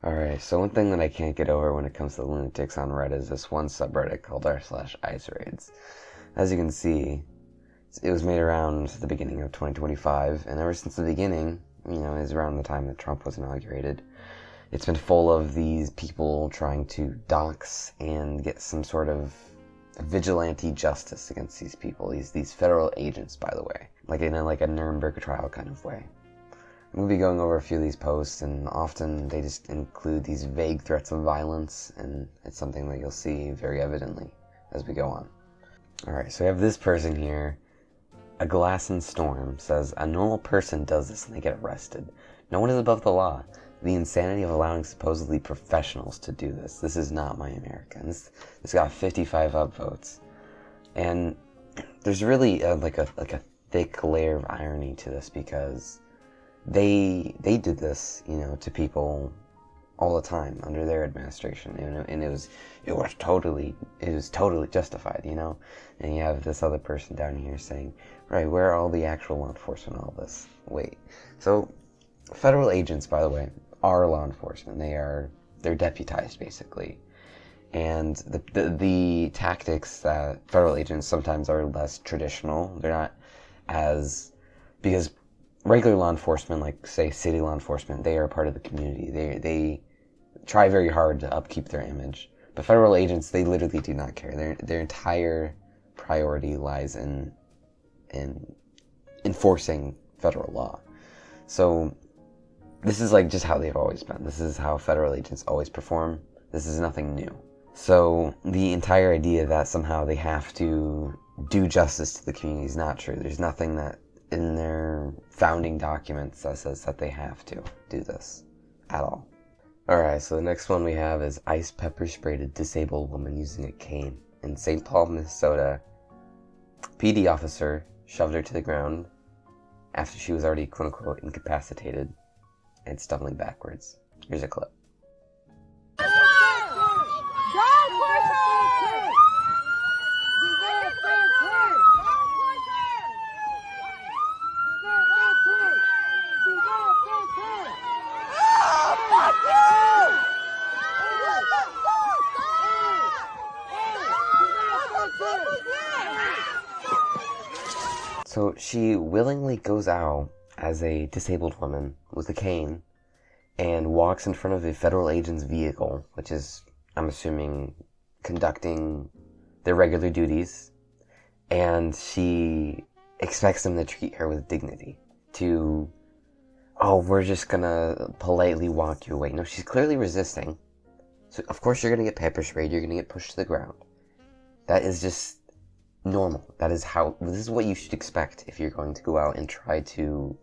Alright, so one thing that I can't get over when it comes to lunatics on Reddit is this one subreddit called r/ice raids. As you can see, it was made around the beginning of 2025, and ever since the beginning, is around the time that Trump was inaugurated, it's been full of these people trying to dox and get some sort of vigilante justice against these people, these federal agents, by the way, like in a Nuremberg trial kind of way. I'm going to be going over a few of these posts, and often they just include these vague threats of violence, and it's something that you'll see very evidently as we go on. Alright, so we have this person here. A Glass and Storm says, a normal person does this and they get arrested. No one is above the law. The insanity of allowing supposedly professionals to do this. This is not my America. And this got 55 upvotes. And there's really a thick layer of irony to this, because they did this, to people all the time under their administration, and it was totally justified, And you have this other person down here saying, right, where are all the actual law enforcement in all this? Wait, so federal agents, by the way, are law enforcement. They're deputized basically, and the tactics that federal agents sometimes are less traditional. They're not because regular law enforcement, like say city law enforcement, they are a part of the community. They try very hard to upkeep their image. But federal agents, they literally do not care. Their entire priority lies in enforcing federal law. So this is just how they've always been. This is how federal agents always perform. This is nothing new. So the entire idea that somehow they have to do justice to the community is not true. There's nothing that in their founding documents that says that they have to do this at all. Alright, so the next one we have is ice pepper sprayed a disabled woman using a cane. In St. Paul, Minnesota, PD officer shoved her to the ground after she was already quote-unquote incapacitated and stumbling backwards. Here's a clip. So she willingly goes out as a disabled woman with a cane and walks in front of a federal agent's vehicle, which is, I'm assuming, conducting their regular duties, and she expects them to treat her with dignity. We're just gonna politely walk you away. No, she's clearly resisting. So of course you're gonna get pepper sprayed, you're gonna get pushed to the ground. That is just normal. This is what you should expect if you're going to go out and try to,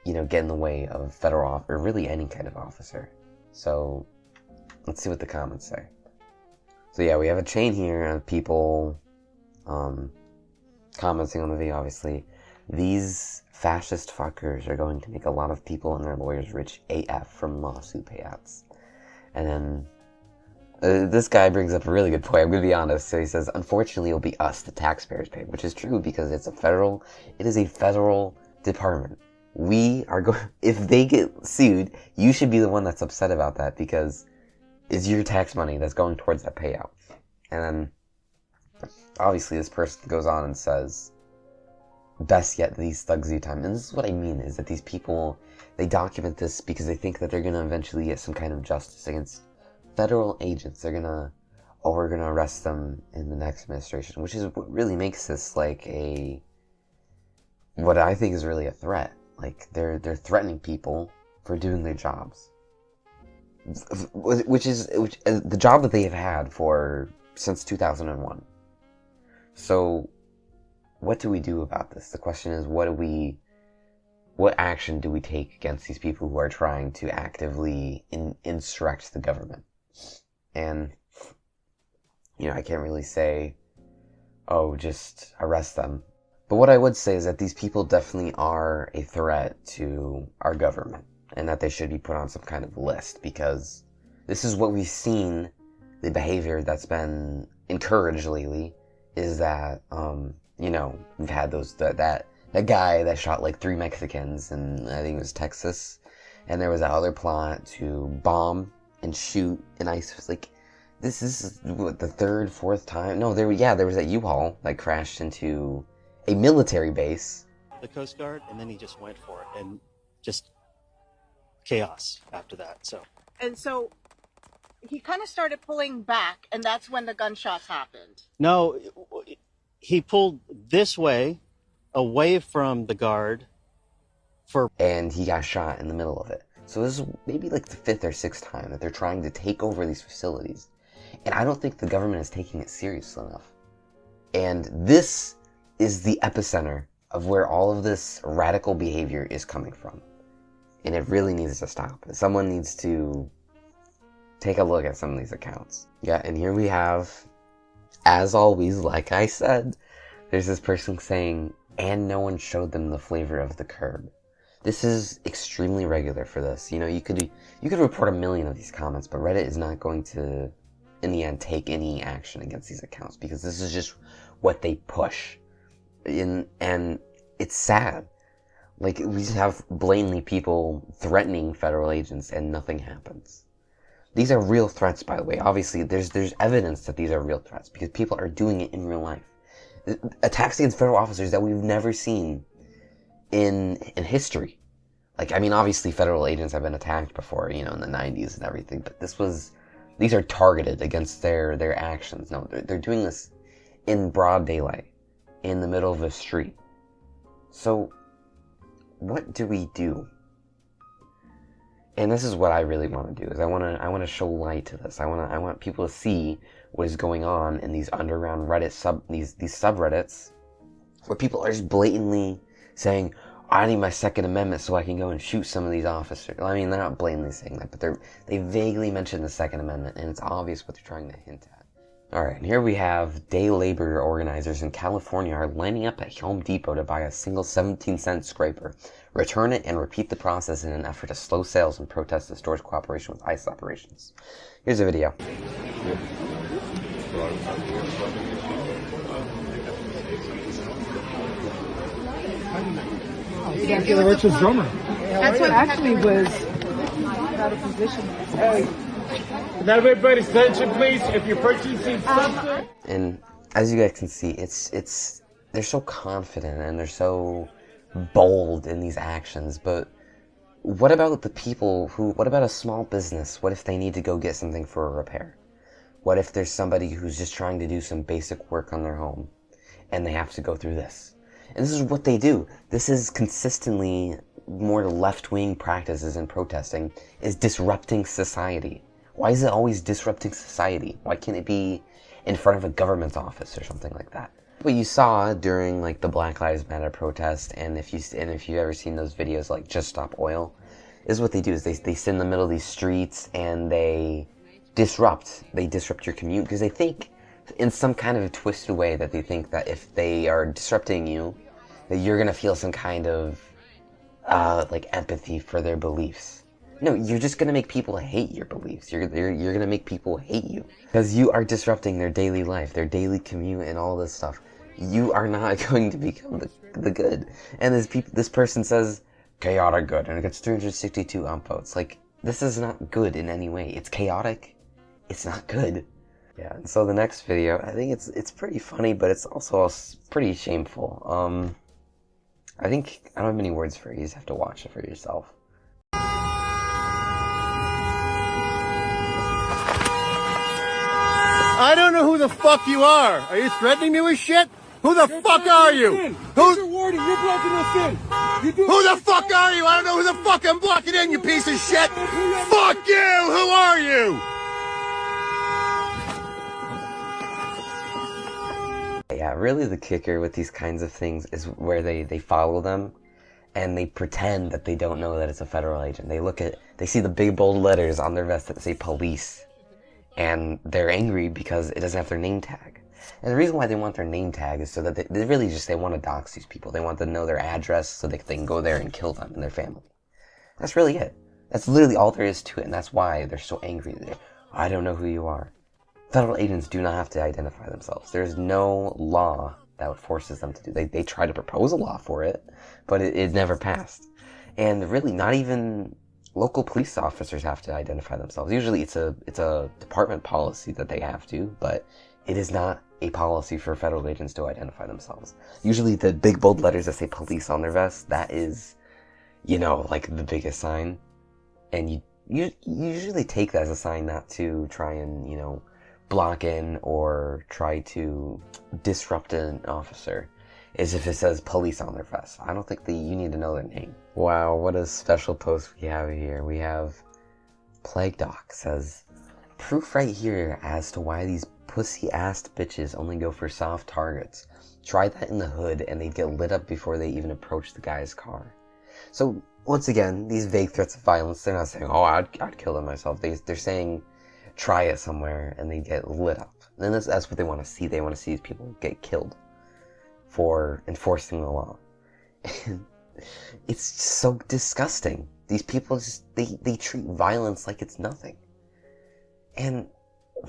get in the way of federal or really any kind of officer. So let's see what the comments say. So yeah, we have a chain here of people commenting on the video, obviously. These fascist fuckers are going to make a lot of people and their lawyers rich AF from lawsuit payouts. And then this guy brings up a really good point. I'm going to be honest. So he says, unfortunately, it'll be us, the taxpayers, pay, which is true because it is a federal department. If they get sued, you should be the one that's upset about that because it's your tax money that's going towards that payout. And then, obviously, this person goes on and says, best yet, these thugs do time. And this is what I mean, is that these people, they document this because they think that they're going to eventually get some kind of justice against federal agents. We're gonna arrest them in the next administration, which is what really makes this what I think is really a threat. They're threatening people for doing their jobs, which is the job that they have had since 2001. So what do we do about this? The question is, what action do we take against these people who are trying to actively insurrect the government? And, I can't really say, just arrest them. But what I would say is that these people definitely are a threat to our government, and that they should be put on some kind of list, because this is what we've seen, the behavior that's been encouraged lately, is that, we've had that guy that shot 3 Mexicans, and I think it was Texas, And there was that other plot to bomb and shoot an ISIS. Like, this is what, the third, fourth time? No, there was that U-Haul that crashed into a military base. The Coast Guard, and then he just went for it, and just chaos after that. And so he kind of started pulling back, and that's when the gunshots happened. No, he pulled this way, away from the guard, and he got shot in the middle of it. So this is maybe like the fifth or sixth time that they're trying to take over these facilities. And I don't think the government is taking it seriously enough. And this is the epicenter of where all of this radical behavior is coming from. And it really needs to stop. Someone needs to take a look at some of these accounts. Yeah, and here we have, as always, like I said, there's this person saying, and no one showed them the flavor of the curb. This is extremely regular for this. You know, you could report 1 million of these comments, but Reddit is not going to, in the end, take any action against these accounts because this is just what they push. And it's sad. Like, we just have blatantly people threatening federal agents and nothing happens. These are real threats, by the way. Obviously, there's evidence that these are real threats because people are doing it in real life. Attacks against federal officers that we've never seen in history. Like, I mean, obviously federal agents have been attacked before, you know, in the 90s and everything, but these are targeted against their actions. No, they're doing this in broad daylight, in the middle of the street. So, what do we do? And this is what I really want to do, is I want to show light to this. I want people to see what is going on in these underground Reddit these subreddits, where people are just blatantly saying, I need my Second Amendment so I can go and shoot some of these officers. Well, I mean, they're not blatantly saying that, but they vaguely mention the Second Amendment, and it's obvious what they're trying to hint at. Alright, and here we have day labor organizers in California are lining up at Home Depot to buy a single 17-cent scraper, return it, and repeat the process in an effort to slow sales and protest the store's cooperation with ICE operations. Here's a video. Exactly, Richard's drummer. That's what actually was out of position. Hey, can everybody's attention, please? If you're purchasing something. And as you guys can see, they're so confident and they're so bold in these actions. But what about the people what about a small business? What if they need to go get something for a repair? What if there's somebody who's just trying to do some basic work on their home and they have to go through this? And this is what they do. This is consistently more left-wing practices in protesting, is disrupting society. Why is it always disrupting society? Why can't it be in front of a government office or something like that? What you saw during like the Black Lives Matter protest, and if you've ever seen those videos like Just Stop Oil, is what they do is they sit in the middle of these streets and they disrupt your commute because they think in some kind of a twisted way that they think that if they are disrupting you, that you're going to feel some kind of like empathy for their beliefs. No, you're just going to make people hate your beliefs. You're going to make people hate you because you are disrupting their daily life, their daily commute and all this stuff. You are not going to become the good. And this person says chaotic good and it gets 362 votes. Like, this is not good in any way. It's chaotic. It's not good. Yeah, and so the next video, I think it's pretty funny, but it's also pretty shameful. I don't have many words for it. You just have to watch it for yourself. I don't know who the fuck you are. Are you threatening me with shit? Who the fuck are you? Who's warning? You're blocking us in. Who the fuck are you? I don't know who the fuck I'm blocking in, you piece of shit. Fuck you. Who are you? Yeah, really the kicker with these kinds of things is where they follow them and they pretend that they don't know that it's a federal agent. They see the big bold letters on their vest that say police and they're angry because it doesn't have their name tag. And the reason why they want their name tag is so that they really just, they want to dox these people. They want to know their address so they can go there and kill them and their family. That's really it. That's literally all there is to it, and that's why they're so angry. I don't know who you are. Federal agents do not have to identify themselves. There's no law that forces them to do. They try to propose a law for it, but it never passed. And really, not even local police officers have to identify themselves. Usually it's a department policy that they have to, but it is not a policy for federal agents to identify themselves. Usually the big bold letters that say police on their vest, that is, like the biggest sign. And you usually take that as a sign not to try and, block in or try to disrupt an officer, is if it says police on their vest. I don't think you need to know their name. Wow, what a special post we have here. We have Plague Doc says, proof right here as to why these pussy-assed bitches only go for soft targets. Try that in the hood and they'd get lit up before they even approach the guy's car. So, once again, these vague threats of violence, they're not saying, oh, I'd kill them myself. They're saying, try it somewhere and they get lit up. And that's what they want to see. They want to see these people get killed for enforcing the law. And it's just so disgusting. These people just, they treat violence like it's nothing. And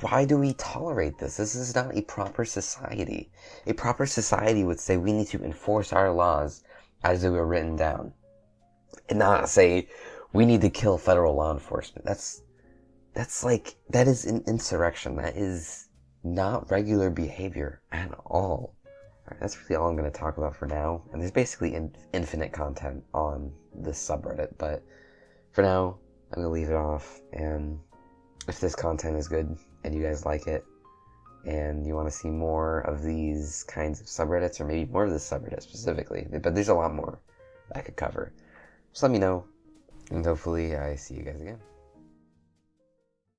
why do we tolerate this? This is not a proper society. A proper society would say we need to enforce our laws as they were written down. And not say we need to kill federal law enforcement. That is an insurrection. That is not regular behavior at all. Alright, that's really all I'm going to talk about for now. And there's basically infinite content on this subreddit, but for now, I'm going to leave it off. And if this content is good and you guys like it, and you want to see more of these kinds of subreddits, or maybe more of this subreddit specifically, but there's a lot more that I could cover, just let me know, and hopefully I see you guys again.